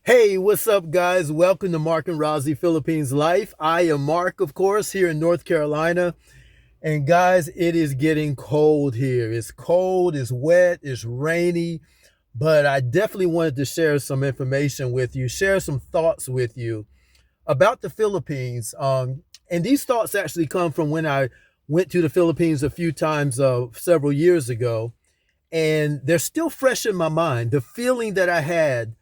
Hey, what's up, guys? Welcome to Mark and Rozzy Philippines Life. I am Mark, of course, here in North Carolina. And guys, it is getting cold here. It's cold, it's wet, it's rainy, but I definitely wanted to share some information with you, share some thoughts with you about the Philippines. And these thoughts actually come from when I went to the Philippines a few times several years ago, and they're still fresh in my mind. The feeling that I had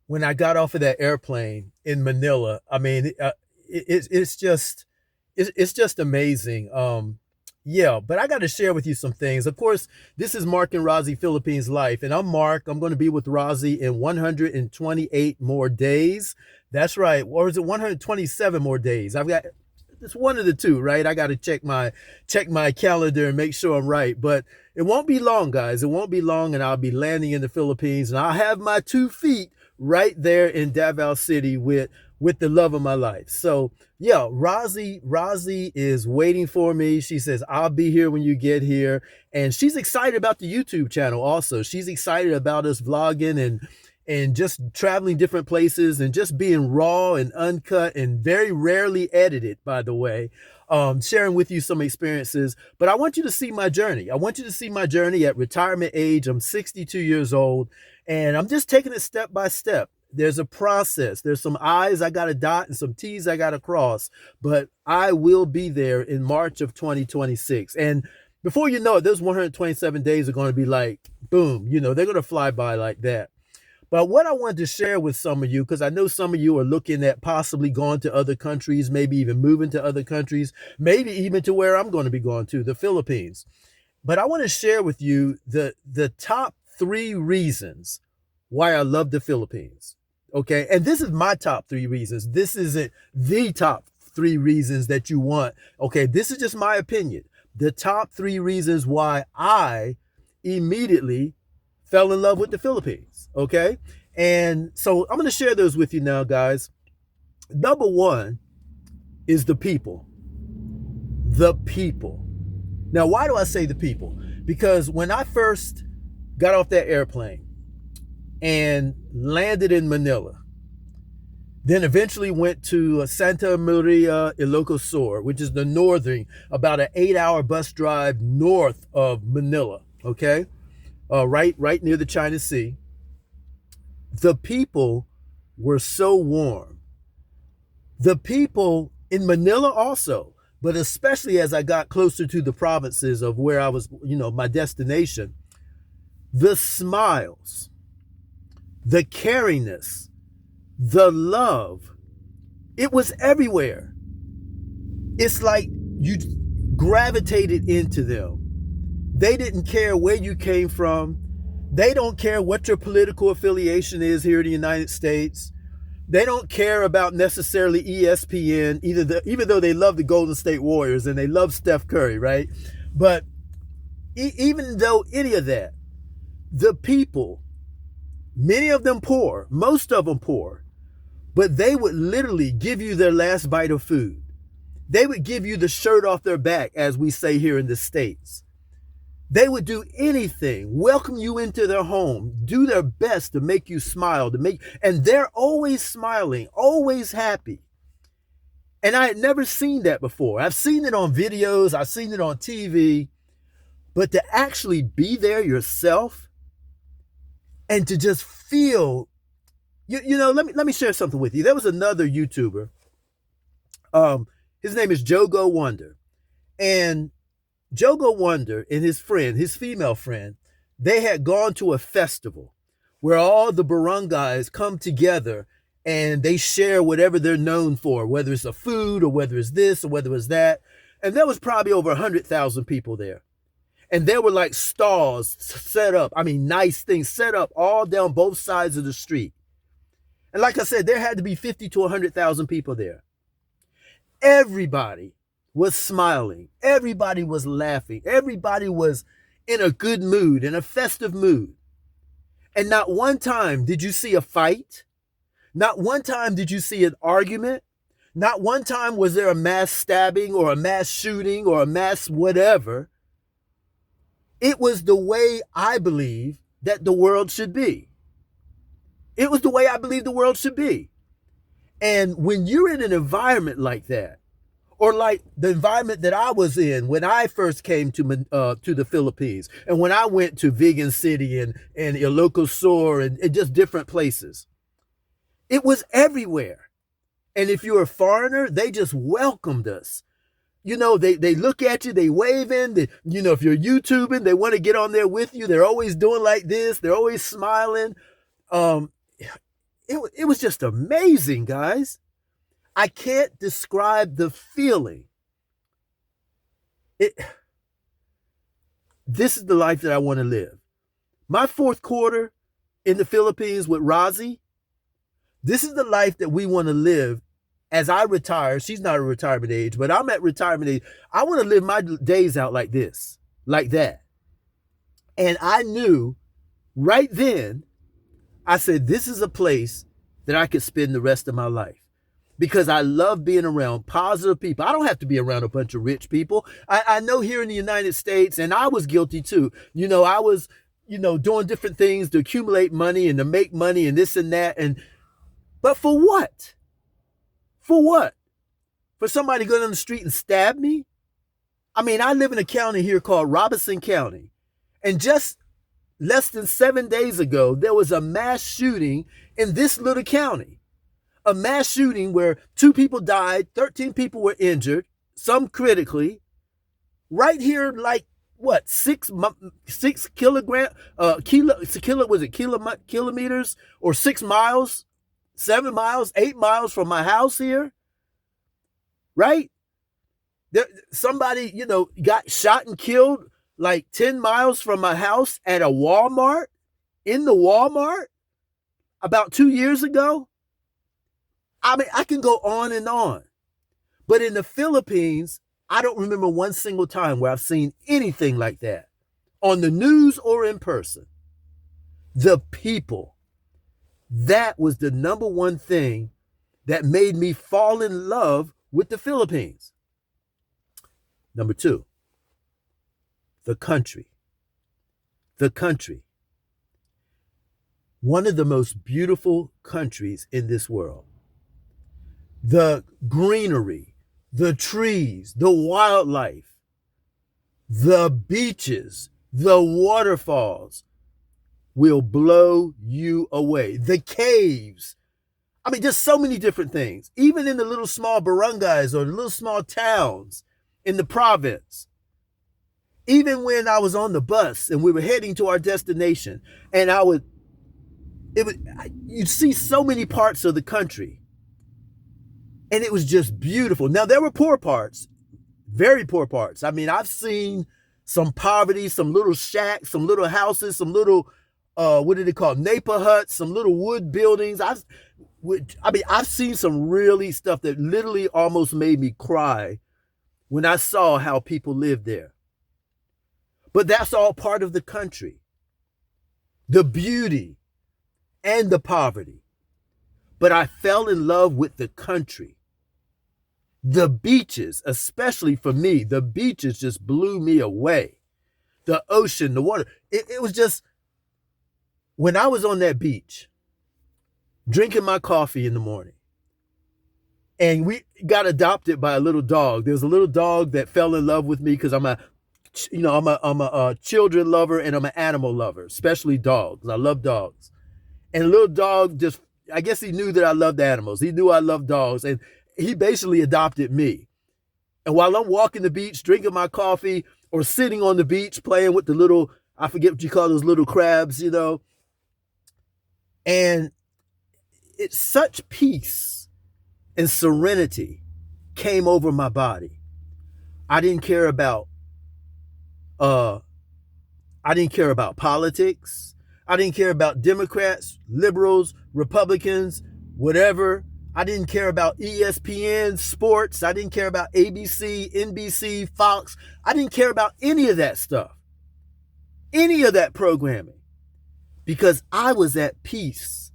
when I got off of that airplane in Manila. I mean, it's just amazing. Yeah, but I got to share with you some things. Of course, this is Mark and Rozzy Philippines Life, and I'm Mark. I'm going to be with Rozzy in 128 more days. That's right, or is it 127 more days? I've got it's one of the two, right? I got to check my calendar and make sure I'm right. But it won't be long, guys. It won't be long, and I'll be landing in the Philippines, and I'll have my 2 feet right there in Davao City with the love of my life. So yeah, Rozzy is waiting for me. She says, I'll be here when you get here. And she's excited about the YouTube channel also. She's excited about us vlogging and just traveling different places and just being raw and uncut and very rarely edited, by the way. Sharing with you some experiences, but I want you to see my journey. I want you to see my journey at retirement age. I'm 62 years old, and I'm just taking it step by step. There's a process. There's some I's I got to dot and some T's I got to cross, but I will be there in March of 2026. And before you know it, those 127 days are going to be like, boom, they're going to fly by like that. But what I wanted to share with some of you, because I know some of you are looking at possibly going to other countries, maybe even moving to other countries, maybe even to where I'm going to be going to, the Philippines. But I want to share with you the top 3 reasons why I love the Philippines. Okay. And this is my top 3 reasons. This isn't the top 3 reasons that you want. Okay. This is just my opinion. The top 3 reasons why I immediately fell in love with the Philippines. Okay. And so I'm going to share those with you now, guys. Number one is the people. The people. Now, why do I say the people? Because when I first got off that airplane and landed in Manila, then eventually went to Santa Maria Ilocos, which is the northern, about an 8-hour bus drive north of Manila. Okay. Right near the China Sea. The people were so warm. The people in Manila also, but especially as I got closer to the provinces of where I was, my destination, the smiles, the caringness, the love, it was everywhere. It's like you gravitated into them. They didn't care where you came from. They don't care what your political affiliation is here in the United States. They don't care about necessarily ESPN, even though they love the Golden State Warriors and they love Steph Curry, right? But even though any of that, the people, many of them poor, most of them poor, but they would literally give you their last bite of food. They would give you the shirt off their back, as we say here in the States. They would do anything, welcome you into their home, do their best to make you smile, and they're always smiling, always happy. And I had never seen that before. I've seen it on videos, I've seen it on TV, but to actually be there yourself and to just feel, let me share something with you. There was another YouTuber. His name is Jogo Wonder. And Jogo Wonder and his friend, his female friend, they had gone to a festival where all the barangays come together and they share whatever they're known for, whether it's a food or whether it's this or whether it's that. And there was probably over 100,000 people there. And there were like stalls set up, nice things set up all down both sides of the street. And like I said, there had to be 50 to 100,000 people there. Everybody was smiling. Everybody was laughing. Everybody was in a good mood, in a festive mood. And not one time did you see a fight. Not one time did you see an argument. Not one time was there a mass stabbing or a mass shooting or a mass whatever. It was the way I believe that the world should be. It was the way I believe the world should be. And when you're in an environment like that, or like the environment that I was in when I first came to the Philippines, and when I went to Vegan City and Ilocos and just different places, it was everywhere. And if you're a foreigner, they just welcomed us. They look at you, they wave in. If you're YouTubing, they want to get on there with you. They're always doing like this. They're always smiling. Um, it was just amazing, guys. I can't describe the feeling. It. This is the life that I want to live. My fourth quarter in the Philippines with Rozzy, this is the life that we want to live as I retire. She's not at retirement age, but I'm at retirement age. I want to live my days out like this, like that. And I knew right then, I said, this is a place that I could spend the rest of my life because I love being around positive people. I don't have to be around a bunch of rich people. I know here in the United States, and I was guilty too. I was, doing different things to accumulate money and to make money and this and that. But for what? For what? For somebody to go down the street and stab me? I mean, I live in a county here called Robeson County. And just less than 7 days ago, there was a mass shooting in this little county. A mass shooting where 2 people died, 13 people were injured, some critically. Right here, like what, 6 kilometers or 6 miles, 7 miles, 8 miles from my house here, right? Somebody, got shot and killed like 10 miles from my house at a Walmart, in the Walmart, about 2 years ago. I mean, I can go on and on. But in the Philippines, I don't remember one single time where I've seen anything like that on the news or in person. The people, that was the number one thing that made me fall in love with the Philippines. Number 2, the country. The country. One of the most beautiful countries in this world. The greenery, the trees, the wildlife, the beaches, the waterfalls will blow you away. The caves. I mean, just so many different things. Even in the little small barangays or the little small towns in the province. Even when I was on the bus and we were heading to our destination, and you'd see so many parts of the country. And it was just beautiful. Now, there were poor parts, very poor parts. I mean, I've seen some poverty, some little shacks, some little houses, some little, what do they call Napa huts, some little wood buildings. I've seen some really stuff that literally almost made me cry when I saw how people lived there. But that's all part of the country. The beauty and the poverty. But I fell in love with the country. The beaches, especially for me, the beaches just blew me away. The ocean, the water. It was just, when I was on that beach, drinking my coffee in the morning, and we got adopted by a little dog. There was a little dog that fell in love with me because I'm a children lover and I'm an animal lover, especially dogs. I love dogs. And a little dog just, I guess he knew that I loved animals. He knew I loved dogs. And he basically adopted me. And while I'm walking the beach, drinking my coffee, or sitting on the beach playing with the little, I forget what you call those little crabs, and it's such peace and serenity came over my body. I didn't care about politics. I didn't care about Democrats, liberals, Republicans, whatever. I didn't care about ESPN, sports. I didn't care about ABC, NBC, Fox. I didn't care about any of that stuff, any of that programming, because I was at peace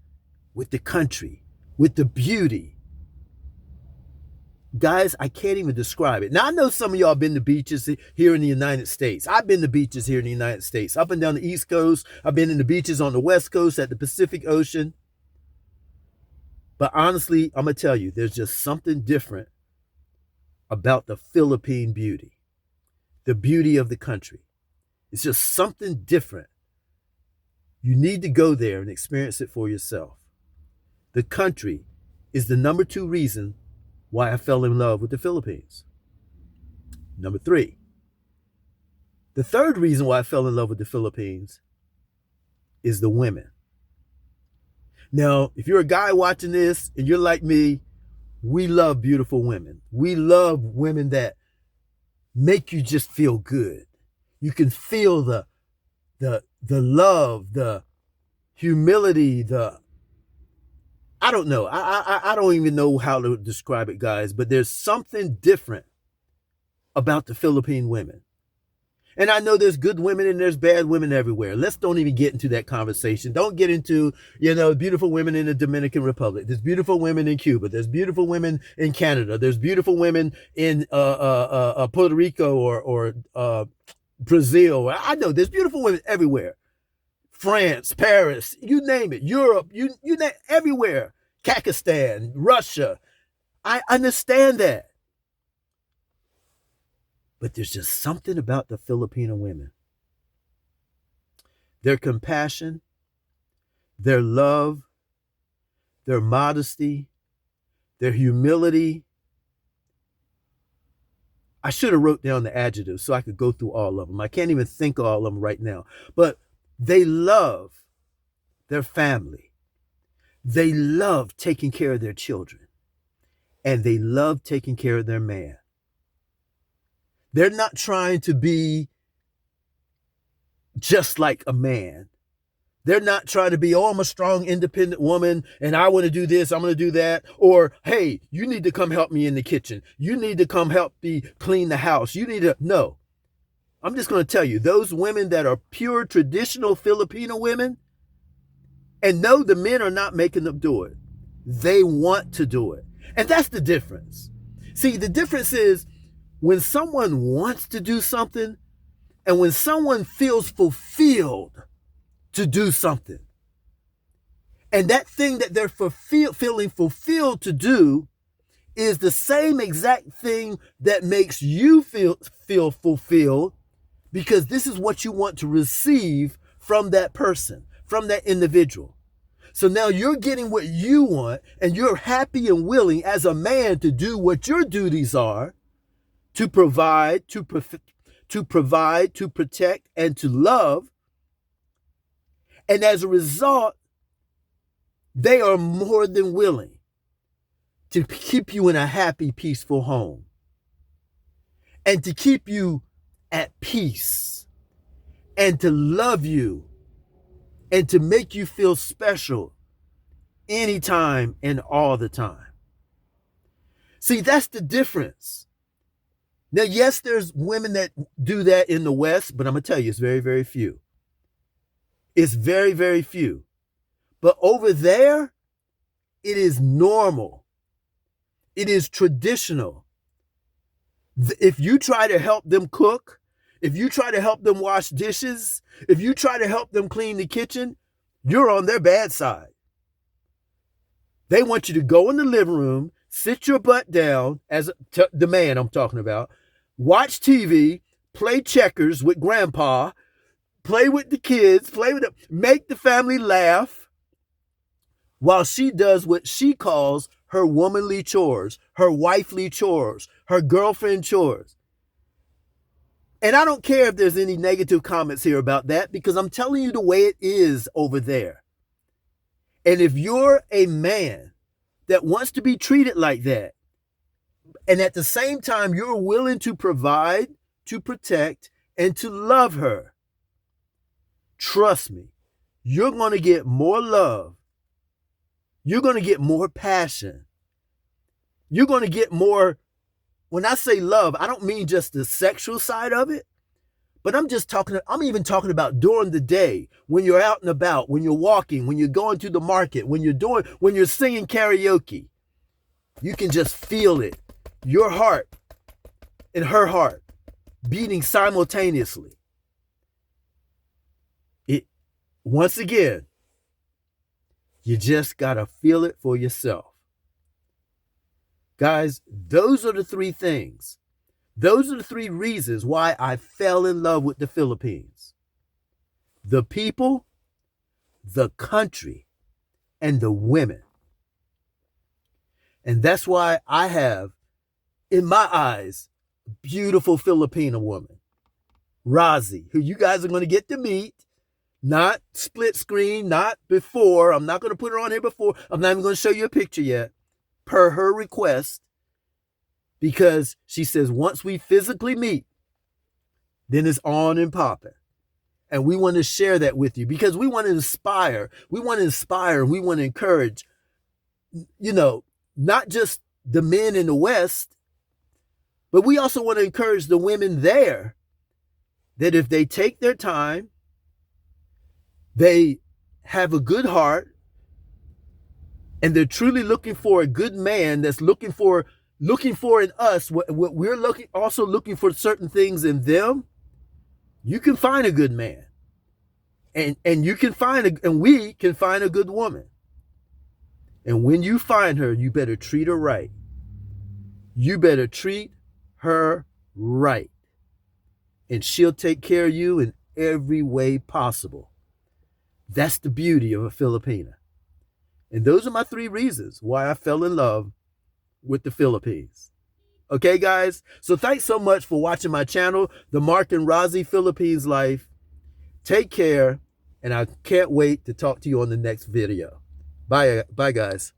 with the country, with the beauty. Guys, I can't even describe it. Now, I know some of y'all been to beaches here in the United States. I've been to beaches here in the United States, up and down the East Coast. I've been in the beaches on the West Coast at the Pacific Ocean. But honestly, I'm going to tell you, there's just something different about the Philippine beauty, the beauty of the country. It's just something different. You need to go there and experience it for yourself. The country is the number 2 reason why I fell in love with the Philippines. Number 3. The third reason why I fell in love with the Philippines is the women. Now, if you're a guy watching this and you're like me, we love beautiful women. We love women that make you just feel good. You can feel the love, the humility, I don't know. I don't even know how to describe it, guys, but there's something different about the Philippine women. And I know there's good women and there's bad women everywhere. Let's don't even get into that conversation. Don't get into, beautiful women in the Dominican Republic. There's beautiful women in Cuba. There's beautiful women in Canada. There's beautiful women in Puerto Rico or Brazil. I know there's beautiful women everywhere. France, Paris, you name it. Europe, you name everywhere. Kazakhstan, Russia. I understand that. But there's just something about the Filipino women. Their compassion, their love, their modesty, their humility. I should have wrote down the adjectives so I could go through all of them. I can't even think of all of them right now. But they love their family. They love taking care of their children. And they love taking care of their man. They're not trying to be just like a man. They're not trying to be, I'm a strong, independent woman, and I want to do this, I'm going to do that. Or, hey, you need to come help me in the kitchen. You need to come help me clean the house. No. I'm just going to tell you, those women that are pure, traditional Filipino women, and no, the men are not making them do it. They want to do it. And that's the difference. See, the difference is, when someone wants to do something and when someone feels fulfilled to do something, and that thing that they're feeling fulfilled to do is the same exact thing that makes you feel fulfilled, because this is what you want to receive from that person, from that individual. So now you're getting what you want, and you're happy and willing as a man to do what your duties are, to provide, to protect, and to love. And as a result, they are more than willing to keep you in a happy, peaceful home and to keep you at peace and to love you and to make you feel special anytime and all the time. See, that's the difference. Now, yes, there's women that do that in the West, but I'm going to tell you, it's very, very few. It's very, very few. But over there, it is normal. It is traditional. If you try to help them cook, if you try to help them wash dishes, if you try to help them clean the kitchen, you're on their bad side. They want you to go in the living room, sit your butt down, the man I'm talking about, watch TV, play checkers with grandpa, play with the kids, make the family laugh, while she does what she calls her womanly chores, her wifely chores, her girlfriend chores. And I don't care if there's any negative comments here about that, because I'm telling you the way it is over there. And if you're a man that wants to be treated like that, and at the same time you're willing to provide, to protect, and to love her, trust me, you're going to get more love. You're going to get more passion. You're going to get more. When I say love, I don't mean just the sexual side of it, but I'm even talking about during the day, when you're out and about, when you're walking, when you're going to the market, when you're singing karaoke. You can just feel it. Your heart and her heart beating simultaneously. Once again, you just got to feel it for yourself. Guys, those are the three things. Those are the three reasons why I fell in love with the Philippines: the people, the country, and the women. And that's why I have, in my eyes, a beautiful Filipino woman, Rozzy, who you guys are going to get to meet. Not split screen, not before. I'm not going to put her on here before. I'm not even going to show you a picture yet, per her request, because she says once we physically meet, then it's on and popping. And we want to share that with you because we want to inspire. We want to inspire and we want to encourage, not just the men in the West, but we also want to encourage the women there that if they take their time, they have a good heart, and they're truly looking for a good man that's looking for in us what we're looking for certain things in them. You can find a good man, and you can find and we can find a good woman. And when you find her, you better treat her right. You better treat her right, and she'll take care of you in every way possible. That's the beauty of a Filipina. And those are my three reasons why I fell in love with the Philippines. Okay, guys? So thanks so much for watching my channel, The Mark and Rozzy Philippines Life. Take care, and I can't wait to talk to you on the next video. Bye, guys.